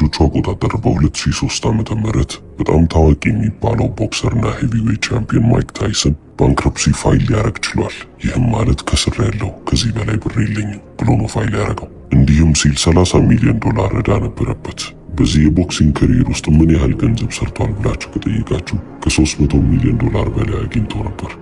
በፈረንጆቹ አቆጣጠር በ2003 ዓመተ ምህረት በጣም ታዋቂ የሚባለው ቦክሰርና ሄቪዌት ቻምፒየን ማይክ ታይሰን ባንክረፕሲ ፋይል ሊያረግ ችሏል። ይህም ማለት ከስር ያለው ከዚህ በላይ ብር የለኝም ብሎ ነው ፋይል ያረገው። እንዲህም ሲል $30 ሚሊዮን ዕዳ ነበረበት። በዚህ የቦክሲንግ ካሪየር ውስጥ ምን ያህል ገንዘብ ሰርቷል ብላችሁ ከጠየቃችሁ ከ$300 ሚሊዮን በላይ አግኝቶ ነበር።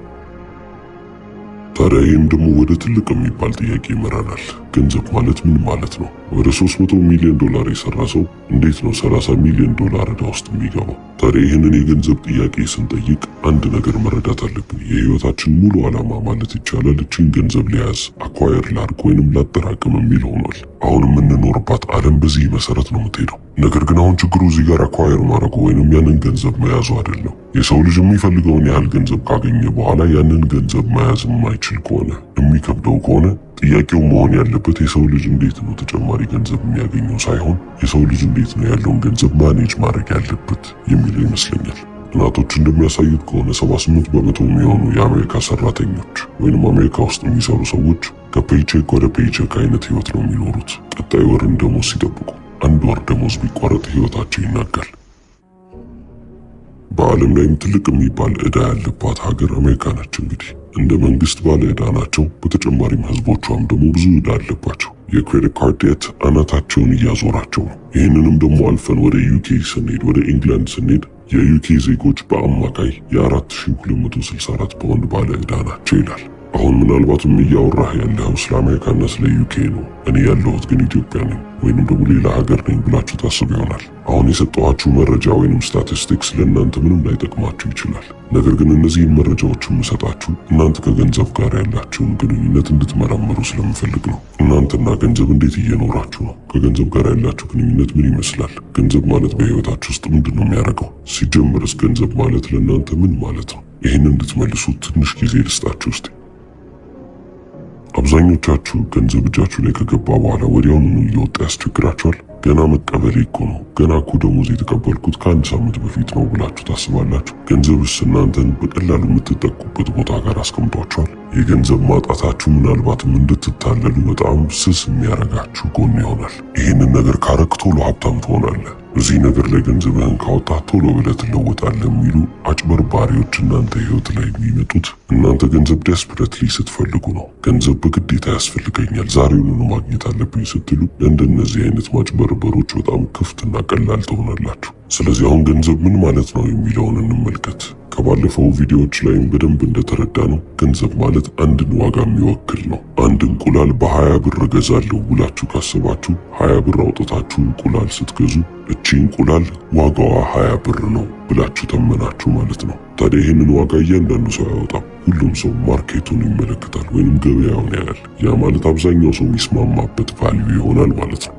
ታዲያ ይህም ደግሞ ወደ ትልቅ የሚባል ጥያቄ ይመራናል። ገንዘብ ማለት ምን ማለት ነው? ወደ $300 ሚሊዮን የሰራ ሰው እንዴት ነው $30 ሚሊዮን ዕዳ ውስጥ የሚገባው? ታዲያ ይህንን የገንዘብ ጥያቄ ስንጠይቅ አንድ ነገር መረዳት አለብን። የህይወታችን ሙሉ ዓላማ ማለት ይቻላል እቺን ገንዘብ ሊያዝ አኳየር ላድርግ ወይንም ላጠራቅም የሚል ሆኗል። አሁን የምንኖርባት ዓለም በዚህ መሰረት ነው የምትሄደው። ነገር ግን አሁን ችግሩ እዚህ ጋር አኳየር ማድረጉ ወይንም ያንን ገንዘብ መያዙ አይደለም። የሰው ልጅ የሚፈልገውን ያህል ገንዘብ ካገኘ በኋላ ያንን ገንዘብ መያዝ የማይችል ከሆነ የሚከብደው ከሆነ ጥያቄው መሆን ያለበት የሰው ልጅ እንዴት ነው ተጨማሪ ገንዘብ የሚያገኘው ሳይሆን የሰው ልጅ እንዴት ነው ያለውን ገንዘብ ማኔጅ ማድረግ ያለበት የሚለው ይመስለኛል። ጥናቶች እንደሚያሳዩት ከሆነ 78% የሚሆኑ የአሜሪካ ሰራተኞች ወይንም አሜሪካ ውስጥ የሚሰሩ ሰዎች ከፔይቼክ ወደ ፔይቼክ አይነት ህይወት ነው የሚኖሩት። ቀጣይ ወርን ደሞዝ ሲጠብቁ አንድ ወር ደሞዝ ቢቋረጥ ህይወታቸው ይናጋል። በዓለም ላይም ትልቅ የሚባል ዕዳ ያለባት ሀገር አሜሪካ ነች። እንግዲህ እንደ መንግስት ባለ ዕዳ ናቸው። በተጨማሪም ህዝቦቿም ደግሞ ብዙ ዕዳ አለባቸው። የክሬዲት ካርድ ዴት አናታቸውን እያዞራቸው ነው። ይህንንም ደግሞ አልፈን ወደ ዩኬ ስንሄድ ወደ ኢንግላንድ ስንሄድ የዩኬ ዜጎች በአማካይ የ4264 ፓውንድ ባለ ዕዳ ናቸው ይላል። አሁን ምናልባትም እያወራህ ያለው ስለ አሜሪካና ስለ ዩኬ ነው። እኔ ያለሁት ግን ኢትዮጵያ ነኝ ወይንም ደግሞ ሌላ ሀገር ነኝ ብላችሁ ታስቡ ይሆናል። አሁን የሰጠኋችሁ መረጃ ወይንም ስታቲስቲክስ ለእናንተ ምንም ላይጠቅማችሁ ይችላል። ነገር ግን እነዚህን መረጃዎች የምሰጣችሁ እናንተ ከገንዘብ ጋር ያላችሁን ግንኙነት እንድትመረምሩ ስለምፈልግ ነው። እናንተና ገንዘብ እንዴት እየኖራችሁ ነው? ከገንዘብ ጋር ያላችሁ ግንኙነት ምን ይመስላል? ገንዘብ ማለት በህይወታችሁ ውስጥ ምንድን ነው የሚያደርገው? ሲጀምርስ ገንዘብ ማለት ለእናንተ ምን ማለት ነው? ይህን እንድትመልሱ ትንሽ ጊዜ ልስጣችሁ ውስጥ አብዛኞቻችሁ ገንዘብ እጃችሁ ላይ ከገባ በኋላ ወዲያውኑ እየወጣ ያስቸግራችኋል። ገና መቀበሌ እኮ ነው፣ ገና እኮ ደሞዝ የተቀበልኩት ከአንድ ሳምንት በፊት ነው ብላችሁ ታስባላችሁ። ገንዘብስ እናንተን በቀላሉ የምትጠቁበት ቦታ ጋር አስቀምጧችኋል። የገንዘብ ማጣታችሁ ምናልባትም እንድትታለሉ በጣም ስስ የሚያረጋችሁ ጎን ይሆናል። ይህንን ነገር ካረክ ቶሎ ሀብታም ትሆናለህ፣ እዚህ ነገር ላይ ገንዘብህን ካወጣ ቶሎ ብለህ ትለወጣለህ የሚሉ አጭበርባሪዎች እናንተ ህይወት ላይ የሚመጡት እናንተ ገንዘብ ዴስፐሬትሊ ስትፈልጉ ነው። ገንዘብ በግዴታ ያስፈልገኛል፣ ዛሬውኑ ማግኘት አለብኝ ስትሉ ለእንደነዚህ አይነት ማጭበርበሮች በጣም ክፍትና ቀላል ትሆናላችሁ። ስለዚህ አሁን ገንዘብ ምን ማለት ነው የሚለውን እንመልከት። ከባለፈው ቪዲዮዎች ላይም በደንብ እንደተረዳ ነው ገንዘብ ማለት አንድን ዋጋ የሚወክል ነው። አንድ እንቁላል በ20 ብር እገዛለሁ ብላችሁ ካሰባችሁ 20 ብር አውጥታችሁ እንቁላል ስትገዙ እቺ እንቁላል ዋጋዋ 20 ብር ነው ብላችሁ ተመናችሁ ማለት ነው። ታዲያ ይህንን ዋጋ እያንዳንዱ ሰው አያወጣም። ሁሉም ሰው ማርኬቱን ይመለከታል ወይንም ገበያውን ያያል። ያ ማለት አብዛኛው ሰው የሚስማማበት ቫልዩ ይሆናል ማለት ነው።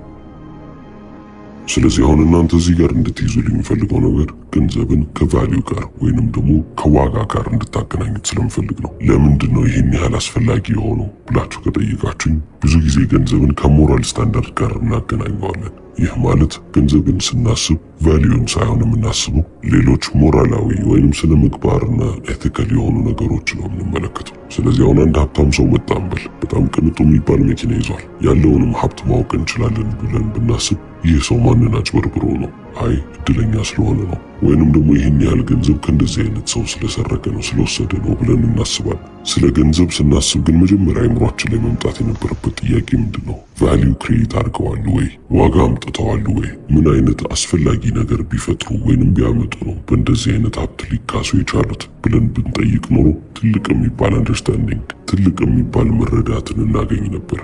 ስለዚህ አሁን እናንተ እዚህ ጋር እንድትይዙልኝ የሚፈልገው ነገር ገንዘብን ከቫልዩ ጋር ወይንም ደግሞ ከዋጋ ጋር እንድታገናኙት ስለምፈልግ ነው። ለምንድን ነው ይህን ያህል አስፈላጊ የሆነው ብላችሁ ከጠየቃችሁኝ ብዙ ጊዜ ገንዘብን ከሞራል ስታንዳርድ ጋር እናገናኘዋለን። ይህ ማለት ገንዘብን ስናስብ ቫልዩን ሳይሆን የምናስበው ሌሎች ሞራላዊ ወይንም ስነ ምግባርና ኤቲካል የሆኑ ነገሮች ነው የምንመለከተው። ስለዚህ አሁን አንድ ሀብታም ሰው መጣ እንበል፣ በጣም ቅንጡ የሚባል መኪና ይዟል። ያለውንም ሀብት ማወቅ እንችላለን ብለን ብናስብ ይህ ሰው ማንን አጭበርብሮ ነው? አይ እድለኛ ስለሆነ ነው፣ ወይንም ደግሞ ይህን ያህል ገንዘብ ከእንደዚህ አይነት ሰው ስለሰረቀ ነው ስለወሰደ ነው ብለን እናስባለን። ስለ ገንዘብ ስናስብ ግን መጀመሪያ አይምሯችን ላይ መምጣት የነበረበት ጥያቄ ምንድን ነው? ቫልዩ ክሬት አድርገዋል ወይ? ዋጋ አምጥተዋል ወይ? ምን አይነት አስፈላጊ ነገር ቢፈጥሩ ወይንም ቢያመጡ ነው በእንደዚህ አይነት ሀብት ሊካሱ የቻሉት ብለን ብንጠይቅ ኖሮ ትልቅ የሚባል አንደርስታንዲንግ፣ ትልቅ የሚባል መረዳትን እናገኝ ነበር።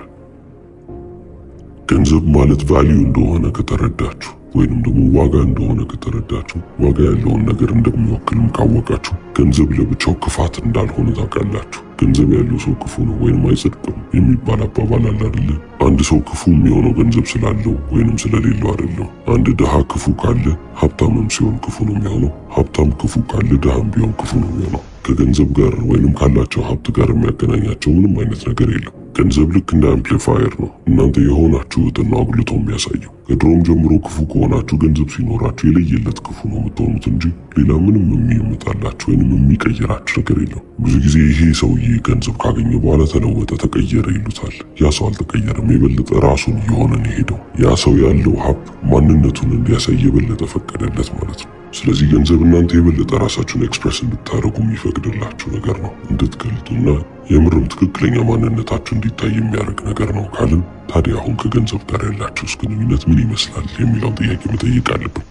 ገንዘብ ማለት ቫልዩ እንደሆነ ከተረዳችሁ ወይንም ደግሞ ዋጋ እንደሆነ ከተረዳችሁ፣ ዋጋ ያለውን ነገር እንደሚወክልም ካወቃችሁ ገንዘብ ለብቻው ክፋት እንዳልሆነ ታውቃላችሁ። ገንዘብ ያለው ሰው ክፉ ነው ወይንም አይጸድቅም የሚባል አባባል አለ አይደል? አንድ ሰው ክፉ የሚሆነው ገንዘብ ስላለው ወይንም ስለሌለው አይደለም። አንድ ድሃ ክፉ ካለ ሀብታምም ሲሆን ክፉ ነው የሚሆነው። ሀብታም ክፉ ካለ ድሃም ቢሆን ክፉ ነው የሚሆነው። ከገንዘብ ጋር ወይንም ካላቸው ሀብት ጋር የሚያገናኛቸው ምንም አይነት ነገር የለም። ገንዘብ ልክ እንደ አምፕሊፋየር ነው እናንተ የሆናችሁትን አጉልቶ የሚያሳየው። ከድሮም ጀምሮ ክፉ ከሆናችሁ ገንዘብ ሲኖራችሁ የለየለት ክፉ ነው የምትሆኑት እንጂ ሌላ ምንም የሚመጣላችሁ ወይንም የሚቀይራችሁ ነገር የለም። ብዙ ጊዜ ይሄ ሰውዬ ገንዘብ ካገኘ በኋላ ተለወጠ፣ ተቀየረ ይሉታል። ያ ሰው አልተቀየረም፣ የበለጠ ራሱን እየሆነ ነው ሄደው። ያ ሰው ያለው ሀብት ማንነቱን እንዲያሳይ የበለጠ ፈቀደለት ማለት ነው። ስለዚህ ገንዘብ እናንተ የበለጠ ራሳችሁን ኤክስፕረስ እንድታደርጉ የሚፈቅድላችሁ ነገር ነው፣ እንድትገልጡና የምርም ትክክለኛ ማንነታችሁ እንዲታይ የሚያደርግ ነገር ነው ካልን ታዲያ አሁን ከገንዘብ ጋር ያላችሁስ ግንኙነት ምን ይመስላል የሚለውን ጥያቄ መጠየቅ አለብን።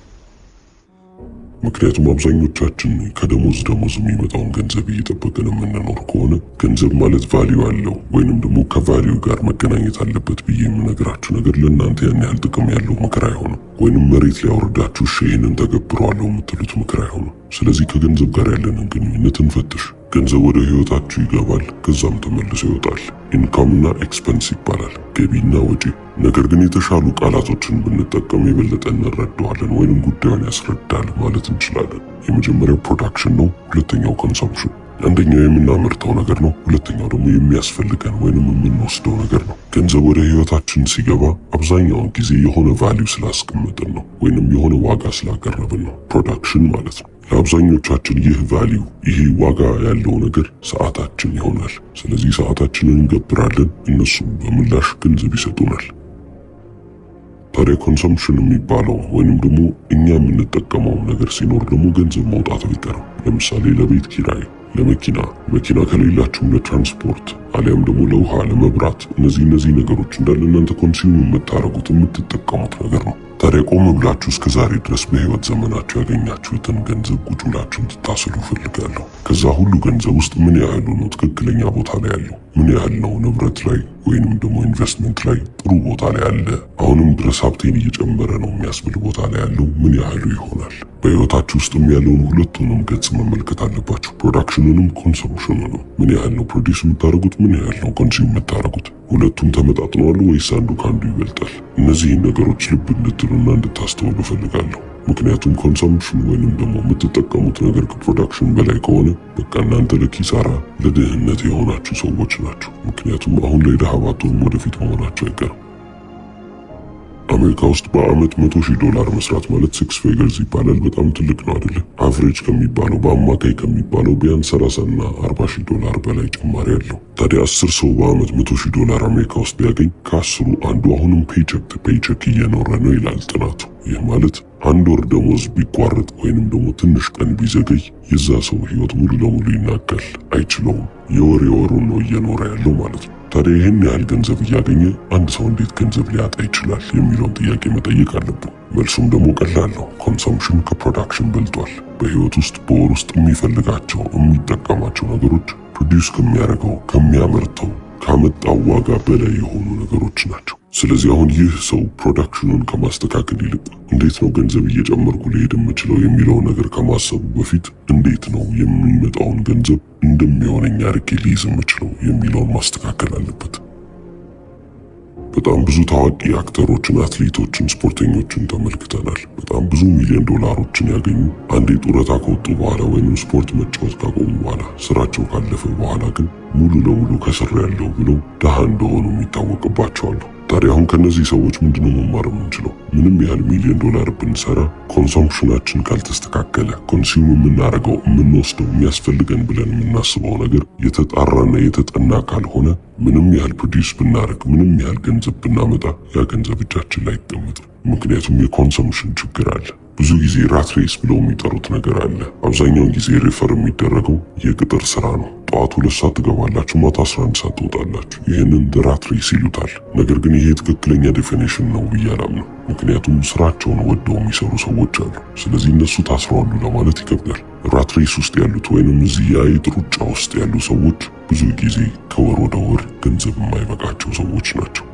ምክንያቱም አብዛኞቻችን ከደሞዝ የሚመጣውን ገንዘብ እየጠበቅን የምንኖር ከሆነ ገንዘብ ማለት ቫልዩ አለው ወይንም ደግሞ ከቫልዩ ጋር መገናኘት አለበት ብዬ የምነግራችሁ ነገር ለእናንተ ያን ያህል ጥቅም ያለው ምክር አይሆንም። ወይንም መሬት ላይ አውርዳችሁ ይሄንን ተገብረዋለሁ የምትሉት ምክር አይሆንም። ስለዚህ ከገንዘብ ጋር ያለንን ግንኙነት እንፈትሽ። ገንዘብ ወደ ህይወታችሁ ይገባል፣ ከዛም ተመልሶ ይወጣል። ኢንካም እና ኤክስፐንስ ይባላል፣ ገቢና ወጪ። ነገር ግን የተሻሉ ቃላቶችን ብንጠቀም የበለጠ እንረዳዋለን ወይንም ጉዳዩን ያስረዳል ማለት እንችላለን። የመጀመሪያው ፕሮዳክሽን ነው፣ ሁለተኛው ኮንሰምፕሽን። አንደኛው የምናመርተው ነገር ነው፣ ሁለተኛው ደግሞ የሚያስፈልገን ወይንም የምንወስደው ነገር ነው። ገንዘብ ወደ ህይወታችን ሲገባ አብዛኛውን ጊዜ የሆነ ቫልዩ ስላስቀመጥን ነው ወይንም የሆነ ዋጋ ስላቀረብን ነው፣ ፕሮዳክሽን ማለት ነው። ለአብዛኞቻችን ይህ ቫልዩ ይሄ ዋጋ ያለው ነገር ሰዓታችን ይሆናል። ስለዚህ ሰዓታችንን እንገብራለን፣ እነሱም በምላሽ ገንዘብ ይሰጡናል። ታዲያ ኮንሰምፕሽን የሚባለው ወይንም ደግሞ እኛ የምንጠቀመው ነገር ሲኖር ደግሞ ገንዘብ መውጣቱ አይቀርም። ለምሳሌ ለቤት ኪራይ፣ መኪና ከሌላችሁም ለትራንስፖርት አሊያም ደግሞ ለውሃ፣ ለመብራት፣ እነዚህ ነገሮች እንዳለ እናንተ ኮንሱም የምታረጉት የምትጠቀሙት ነገር ነው። ታዲያ ቆም ብላችሁ እስከ ዛሬ ድረስ በህይወት ዘመናችሁ ያገኛችሁትን ገንዘብ ቁጭ ብላችሁ እንድታስሉ ፈልጋለሁ። ከዛ ሁሉ ገንዘብ ውስጥ ምን ያህሉ ነው ትክክለኛ ቦታ ላይ ያለው? ምን ያህል ነው ንብረት ላይ ወይንም ደግሞ ኢንቨስትመንት ላይ ጥሩ ቦታ ላይ አለ? አሁንም ድረስ ሀብቴን እየጨመረ ነው የሚያስብል ቦታ ላይ ያለው ምን ያህሉ ይሆናል? በህይወታችሁ ውስጥም ያለውን ሁለቱንም ገጽ መመልከት አለባችሁ። ፕሮዳክሽኑንም ኮንሰምፕሽኑንም። ምን ያህል ነው ፕሮዲውስ የምታደርጉት? ምን ያህል ነው ኮንሱም የምታደርጉት? ሁለቱም ተመጣጥነዋል ወይስ አንዱ ከአንዱ ይበልጣል? እነዚህን ነገሮች ልብ እንድትሉና እንድታስተውሉ እፈልጋለሁ። ምክንያቱም ኮንሰምፕሽን ወይንም ደግሞ የምትጠቀሙት ነገር ከፕሮዳክሽን በላይ ከሆነ በቃ እናንተ ለኪሳራ ለድህነት የሆናችሁ ሰዎች ናቸው። ምክንያቱም አሁን ላይ ድሃ ባትሆኑም ወደፊት መሆናቸው አይቀርም። አሜሪካ ውስጥ በአመት $100,000 መስራት ማለት 6 ፊገርስ ይባላል። በጣም ትልቅ ነው አይደለ? አቨሬጅ ከሚባለው በአማካይ ከሚባለው ቢያንስ $30,000 እና $40,000 በላይ ጭማሪ ያለው። ታዲያ 10 ሰው በአመት $100,000 አሜሪካ ውስጥ ቢያገኝ ከ10ሩ አንዱ አሁንም ፔይቸክ እየኖረ ነው ይላል ጥናቱ። ይህ ማለት አንድ ወር ደሞዝ ቢቋረጥ ወይንም ደግሞ ትንሽ ቀን ቢዘገይ የዛ ሰው ህይወት ሙሉ ለሙሉ ይናጋል፣ አይችለውም። የወሩን ነው እየኖረ ያለው ማለት ነው። ታዲያ ይህን ያህል ገንዘብ እያገኘ አንድ ሰው እንዴት ገንዘብ ሊያጣ ይችላል የሚለውን ጥያቄ መጠየቅ አለብን። መልሱም ደግሞ ቀላል ነው። ኮንሰምፕሽን ከፕሮዳክሽን በልጧል። በህይወት ውስጥ በወር ውስጥ የሚፈልጋቸው የሚጠቀማቸው ነገሮች ፕሮዲውስ ከሚያደርገው ከሚያመርተው ካመጣው ዋጋ በላይ የሆኑ ነገሮች ናቸው። ስለዚህ አሁን ይህ ሰው ፕሮዳክሽኑን ከማስተካከል ይልቅ እንዴት ነው ገንዘብ እየጨመርኩ ሊሄድ የምችለው የሚለው ነገር ከማሰቡ በፊት እንዴት ነው የሚመጣውን ገንዘብ እንደሚሆነኝ አድርጌ ሊይዝ የምችለው የሚለውን ማስተካከል አለበት። በጣም ብዙ ታዋቂ አክተሮችን፣ አትሌቶችን፣ ስፖርተኞችን ተመልክተናል። በጣም ብዙ $1,000,000 ያገኙ አንዴ ጡረታ ከወጡ በኋላ ወይንም ስፖርት መጫወት ካቆሙ በኋላ ስራቸው ካለፈ በኋላ ግን ሙሉ ለሙሉ ከስር ያለው ብለው ድሃ እንደሆኑ የሚታወቅባቸዋል። ታዲያ አሁን ከነዚህ ሰዎች ምንድነው መማር የምንችለው? ምንም ያህል $1,000,000 ብንሰራ ኮንሰምፕሽናችን ካልተስተካከለ፣ ኮንሱም የምናደርገው የምንወስደው የሚያስፈልገን ብለን የምናስበው ነገር የተጣራና የተጠና ካልሆነ ምንም ያህል ፕሮዲውስ ብናደርግ፣ ምንም ያህል ገንዘብ ብናመጣ ያ ገንዘብ እጃችን ላይ አይቀመጥም። ምክንያቱም የኮንሰምፕሽን ችግር አለ። ብዙ ጊዜ ራት ሬስ ብለው የሚጠሩት ነገር አለ። አብዛኛውን ጊዜ ሪፈር የሚደረገው የቅጥር ስራ ነው። ጠዋት 2 ሰዓት ትገባላችሁ፣ ማታ 11 ሰዓት ትወጣላችሁ። ይህንን ራት ሬስ ይሉታል። ነገር ግን ይሄ ትክክለኛ ዴፊኒሽን ነው ብዬ አላምንም። ምክንያቱም ስራቸውን ወደው የሚሰሩ ሰዎች አሉ። ስለዚህ እነሱ ታስረዋሉ ለማለት ይከብዳል። ራት ሬስ ውስጥ ያሉት ወይንም እዚህ የአይጥ ሩጫ ውስጥ ያሉ ሰዎች ብዙ ጊዜ ከወር ወደ ወር ገንዘብ የማይበቃቸው ሰዎች ናቸው።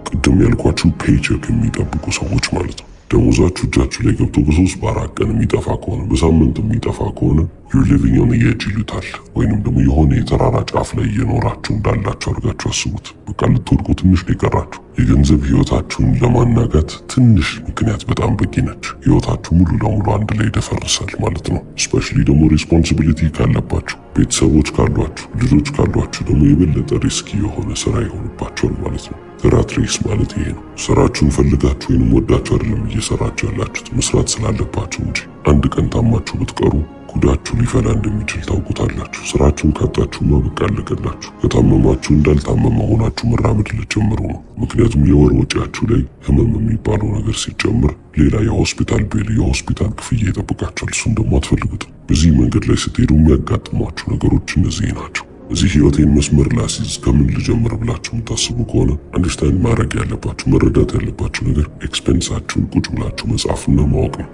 ቅድም ያልኳችሁ ፔይቼክ የሚጠብቁ ሰዎች ማለት ነው። ደሞዛችሁ እጃችሁ ላይ ገብቶ በ3 በ4 ቀን የሚጠፋ ከሆነ በሳምንት የሚጠፋ ከሆነ you're living on the edge ይሉታል። ወይንም ደግሞ የሆነ የተራራ ጫፍ ላይ እየኖራችሁ እንዳላችሁ አድርጋችሁ አስቡት። በቃ ልትወድቁ ትንሽ ነው የቀራችሁ። የገንዘብ ህይወታችሁን ለማናጋት ትንሽ ምክንያት በጣም በቂ ነች። ህይወታችሁ ሙሉ ለሙሉ አንድ ላይ ይደፈርሳል ማለት ነው። ስፔሻሊ ደግሞ ሪስፖንሲቢሊቲ ካለባችሁ፣ ቤተሰቦች ካሏችሁ፣ ልጆች ካሏችሁ ደግሞ የበለጠ ሪስኪ የሆነ ስራ ይሆንባችኋል ማለት ነው። ራት ሬስ ማለት ይሄ ነው። ስራችሁን ፈልጋችሁ ወይንም ወዳችሁ አይደለም እየሰራችሁ ያላችሁት፣ መስራት ስላለባችሁ እንጂ። አንድ ቀን ታማችሁ ብትቀሩ ጉዳችሁ ሊፈላ እንደሚችል ታውቁታላችሁ። ስራችሁን ካጣችሁማ በቃ አለቀላችሁ። ከታመማችሁ እንዳልታመመ ሆናችሁ መራመድ ልትጀምሩ ነው። ምክንያቱም የወር ወጪያችሁ ላይ ህመም የሚባለው ነገር ሲጨምር ሌላ የሆስፒታል ቤል፣ የሆስፒታል ክፍያ ይጠብቃችኋል። እሱን ደግሞ አትፈልጉትም። በዚህ መንገድ ላይ ስትሄዱ የሚያጋጥሟችሁ ነገሮች እነዚህ ናቸው። እዚህ ህይወቴን መስመር ላስይዝ ከምን ልጀምር ብላችሁ የምታስቡ ከሆነ አንደርስታንድ ማድረግ ያለባችሁ፣ መረዳት ያለባችሁ ነገር ኤክስፔንሳችሁን ቁጭ ብላችሁ መጻፍና ማወቅ ነው።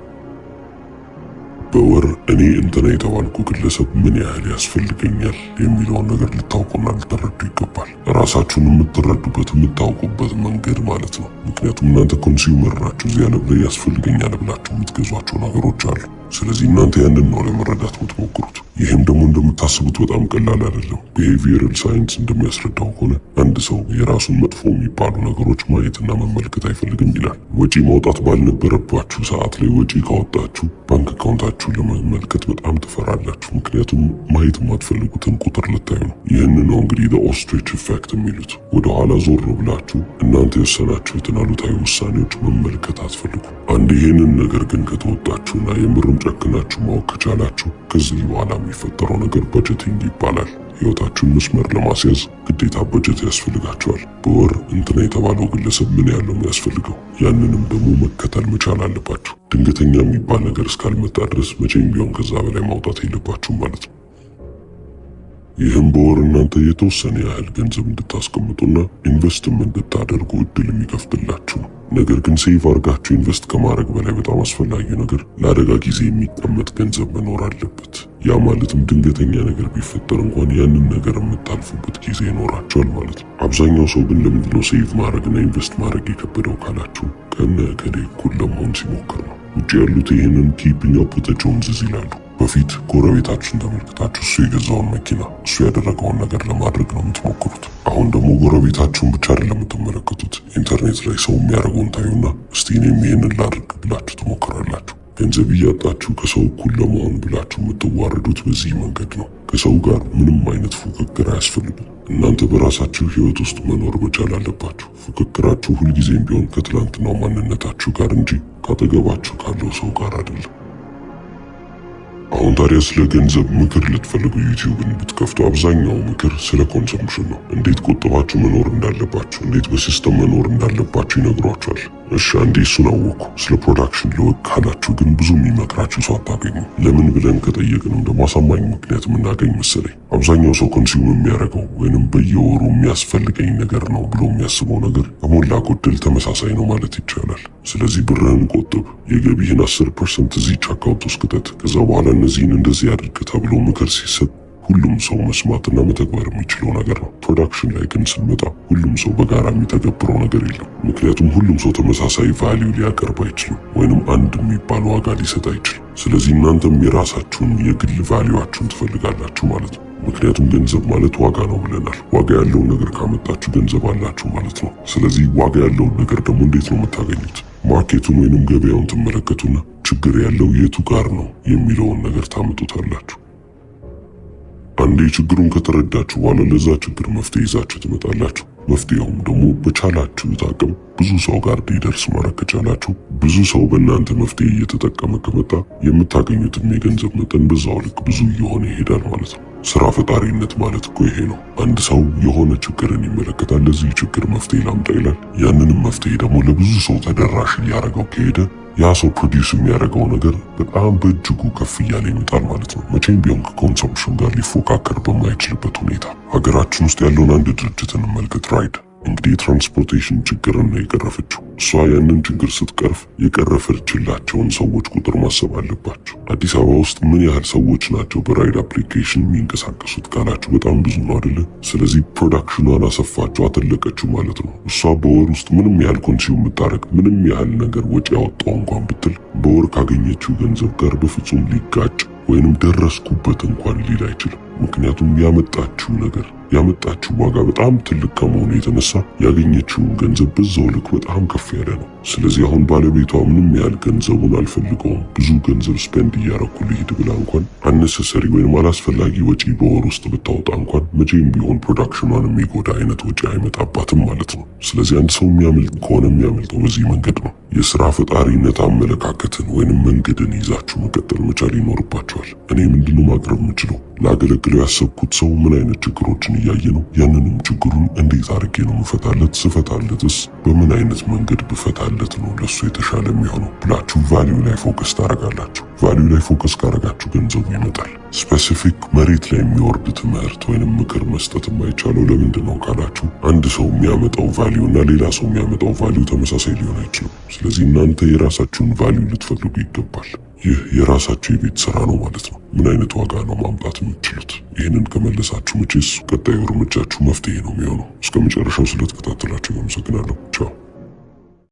በወር እኔ እንትና የተባልኩ ግለሰብ ምን ያህል ያስፈልገኛል የሚለውን ነገር ልታውቁና ልትረዱ ይገባል። ራሳችሁን የምትረዱበት የምታውቁበት መንገድ ማለት ነው። ምክንያቱም እናንተ ኮንሱመር ናችሁ። እዚህ ዓለም ላይ ያስፈልገኛል ብላችሁ የምትገዟቸው ነገሮች አሉ። ስለዚህ እናንተ ያንን ነው ለመረዳት የምትሞክሩት። ይህም ደግሞ እንደምታስቡት በጣም ቀላል አይደለም። ቢሄቪየራል ሳይንስ እንደሚያስረዳው ከሆነ አንድ ሰው የራሱን መጥፎ የሚባሉ ነገሮች ማየትና መመልከት አይፈልግም ይላል። ወጪ ማውጣት ባልነበረባችሁ ሰዓት ላይ ወጪ ካወጣችሁ ባንክ አካውንታችሁን ለመመልከት በጣም ትፈራላችሁ። ምክንያቱም ማየት የማትፈልጉትን ቁጥር ልታዩ ነው። ይህን ነው እንግዲህ ኦስትሪች ኢፌክት የሚሉት። ወደኋላ ዞር ብላችሁ እናንተ የወሰናችሁትን አሉታዊ ውሳኔዎች መመልከት አትፈልጉ። አንድ ይህንን ነገር ግን ከተወጣችሁና የምርም ጨክናችሁ ማወቅ ከቻላችሁ ከዚህ በኋላ የሚፈጠረው ነገር በጀቲንግ ይባላል። ህይወታችሁን መስመር ለማስያዝ ግዴታ በጀት ያስፈልጋችኋል። በወር እንትና የተባለው ግለሰብ ምን ያለው የሚያስፈልገው ያንንም ደግሞ መከተል መቻል አለባችሁ። ድንገተኛ የሚባል ነገር እስካልመጣ ድረስ መቼም ቢሆን ከዛ በላይ ማውጣት የለባችሁም ማለት ነው። ይህም በወር እናንተ የተወሰነ ያህል ገንዘብ እንድታስቀምጡና ኢንቨስትም እንድታደርጉ እድል የሚከፍትላችሁ ነው። ነገር ግን ሴቭ አድርጋችሁ ኢንቨስት ከማድረግ በላይ በጣም አስፈላጊ ነገር ለአደጋ ጊዜ የሚቀመጥ ገንዘብ መኖር አለበት። ያ ማለትም ድንገተኛ ነገር ቢፈጠር እንኳን ያንን ነገር የምታልፉበት ጊዜ ይኖራችኋል ማለት ነው። አብዛኛው ሰው ግን ለምንድነው ሴቭ ማድረግና ኢንቨስት ማድረግ የከበደው ካላችሁ ከነ ከሌ እኩል ለመሆን ሲሞክር ነው። ውጭ ያሉት ይህንን ኪፒንግ አፕ ዊዝ ዘ ጆንስስ ይላሉ። በፊት ጎረቤታችሁን ተመልክታችሁ እሱ የገዛውን መኪና እሱ ያደረገውን ነገር ለማድረግ ነው የምትሞክሩት። አሁን ደግሞ ጎረቤታችሁን ብቻ አይደለም የምትመለከቱት። ኢንተርኔት ላይ ሰው የሚያደርገውን ታዩና እስቲ እኔም ይህንን ላድርግ ብላችሁ ትሞክራላችሁ። ገንዘብ እያጣችሁ ከሰው እኩል ለመሆን ብላችሁ የምትዋረዱት በዚህ መንገድ ነው። ከሰው ጋር ምንም አይነት ፉክክር አያስፈልግም። እናንተ በራሳችሁ ህይወት ውስጥ መኖር መቻል አለባችሁ። ፉክክራችሁ ሁልጊዜም ቢሆን ከትላንትናው ማንነታችሁ ጋር እንጂ ካጠገባችሁ ካለው ሰው ጋር አይደለም። አሁን ታዲያ ስለ ገንዘብ ምክር ልትፈልጉ ዩቲዩብን ብትከፍቱ አብዛኛው ምክር ስለ ኮንሰምፕሽን ነው። እንዴት ቆጥባችሁ መኖር እንዳለባችሁ፣ እንዴት በሲስተም መኖር እንዳለባችሁ ይነግሯችኋል። እሺ አንዴ እሱን አወኩ። ስለ ፕሮዳክሽን ልወቅ ካላችሁ ግን ብዙ የሚመክራችሁ ሰው አታገኙ። ለምን ብለን ከጠየቅንም ደግሞ አሳማኝ ምክንያት የምናገኝ መሰለኝ። አብዛኛው ሰው ኮንሱም የሚያደርገው ወይንም በየወሩ የሚያስፈልገኝ ነገር ነው ብሎ የሚያስበው ነገር ከሞላ ጎደል ተመሳሳይ ነው ማለት ይቻላል። ስለዚህ ብርህን ቆጥብ፣ የገቢህን 10% እዚች አካውንት ውስጥ ክተት፣ ከዛ በኋላ እነዚህን እንደዚህ አድርግ ተብሎ ምክር ሲሰጥ ሁሉም ሰው መስማትና መተግበር የሚችለው ነገር ነው። ፕሮዳክሽን ላይ ግን ስንመጣ ሁሉም ሰው በጋራ የሚተገብረው ነገር የለም። ምክንያቱም ሁሉም ሰው ተመሳሳይ ቫልዩ ሊያቀርብ አይችልም፣ ወይንም አንድ የሚባል ዋጋ ሊሰጥ አይችልም። ስለዚህ እናንተም የራሳችሁን የግል ቫልዩአችሁን ትፈልጋላችሁ ማለት ነው። ምክንያቱም ገንዘብ ማለት ዋጋ ነው ብለናል። ዋጋ ያለውን ነገር ካመጣችሁ ገንዘብ አላችሁ ማለት ነው። ስለዚህ ዋጋ ያለውን ነገር ደግሞ እንዴት ነው የምታገኙት? ማርኬቱን ወይንም ገበያውን ትመለከቱና ችግር ያለው የቱ ጋር ነው የሚለውን ነገር ታመጡታላችሁ። አንዴ ችግሩን ከተረዳችሁ በኋላ ለዛ ችግር መፍትሄ ይዛችሁ ትመጣላችሁ። መፍትሄውም ደግሞ በቻላችሁት አቅም ብዙ ሰው ጋር ሊደርስ ማድረግ ከቻላችሁ፣ ብዙ ሰው በእናንተ መፍትሄ እየተጠቀመ ከመጣ የምታገኙትም የገንዘብ መጠን በዛው ልክ ብዙ እየሆነ ይሄዳል ማለት ነው። ስራ ፈጣሪነት ማለት እኮ ይሄ ነው። አንድ ሰው የሆነ ችግርን ይመለከታል፣ ለዚህ ችግር መፍትሄ ላምጣ ይላል። ያንንም መፍትሄ ደግሞ ለብዙ ሰው ተደራሽ እያደረገው ከሄደ ያ ሰው ፕሮዲውስ የሚያደርገው ነገር በጣም በእጅጉ ከፍ እያለ ይመጣል ማለት ነው። መቼም ቢሆን ከኮንሰምፕሽን ጋር ሊፎካከር በማይችልበት ሁኔታ ሀገራችን ውስጥ ያለውን አንድ ድርጅት እንመልከት፣ ራይድ። እንግዲህ የትራንስፖርቴሽን ችግርን ነው የቀረፈችው። እሷ ያንን ችግር ስትቀርፍ የቀረፈችላቸውን ሰዎች ቁጥር ማሰብ አለባቸው። አዲስ አበባ ውስጥ ምን ያህል ሰዎች ናቸው በራይድ አፕሊኬሽን የሚንቀሳቀሱት ካላችሁ በጣም ብዙ ነው አይደለ? ስለዚህ ፕሮዳክሽኗን አሰፋቸው፣ አተለቀችው ማለት ነው። እሷ በወር ውስጥ ምንም ያህል ኮንሱም የምታደርግ ምንም ያህል ነገር ወጪ ያወጣው እንኳን ብትል በወር ካገኘችው ገንዘብ ጋር በፍጹም ሊጋጭ ወይንም ደረስኩበት እንኳን ሊል አይችልም። ምክንያቱም ያመጣችው ዋጋ በጣም ትልቅ ከመሆኑ የተነሳ ያገኘችውን ገንዘብ በዛው ልክ በጣም ከፍ ያለ ነው። ስለዚህ አሁን ባለቤቷ ምንም ያህል ገንዘቡን አልፈልገውም፣ ብዙ ገንዘብ ስፔንድ እያረኩ ልሂድ ብላ እንኳን አነሰሰሪ ወይም አላስፈላጊ ወጪ በወር ውስጥ ብታወጣ እንኳን መቼም ቢሆን ፕሮዳክሽኗን የሚጎዳ አይነት ወጪ አይመጣባትም ማለት ነው። ስለዚህ አንድ ሰው የሚያመልጥ ከሆነ የሚያመልጠው በዚህ መንገድ ነው። የስራ ፈጣሪነት አመለካከትን ወይንም መንገድን ይዛችሁ መቀጠል መቻል ይኖርባችኋል። እኔ ምንድነው ማቅረብ የምችለው? ላገለግለው ያሰብኩት ሰው ምን አይነት ችግሮችን እያየ ነው? ያንንም ችግሩን እንዴት አድርጌ ነው መፈታለት? ስፈታለትስ በምን አይነት መንገድ ብፈታለት ነው ለሱ የተሻለ የሚሆነው ብላችሁ ቫልዩ ላይ ፎከስ ታደርጋላችሁ። ቫልዩ ላይ ፎከስ ካደረጋችሁ ገንዘቡ ይመጣል። ስፔሲፊክ መሬት ላይ የሚወርድ ትምህርት ወይንም ምክር መስጠት የማይቻለው ለምንድን ነው ካላችሁ አንድ ሰው የሚያመጣው ቫልዩ እና ሌላ ሰው የሚያመጣው ቫልዩ ተመሳሳይ ሊሆን አይችልም። ስለዚህ እናንተ የራሳችሁን ቫልዩ ልትፈልጉ ይገባል። ይህ የራሳችሁ የቤት ስራ ነው ማለት ነው። ምን አይነት ዋጋ ነው ማምጣት የምትችሉት? ይህንን ከመለሳችሁ መቼስ ቀጣዩ እርምጃችሁ መፍትሄ ነው የሚሆነው። እስከ መጨረሻው ስለተከታተላችሁ አመሰግናለሁ። ቻው።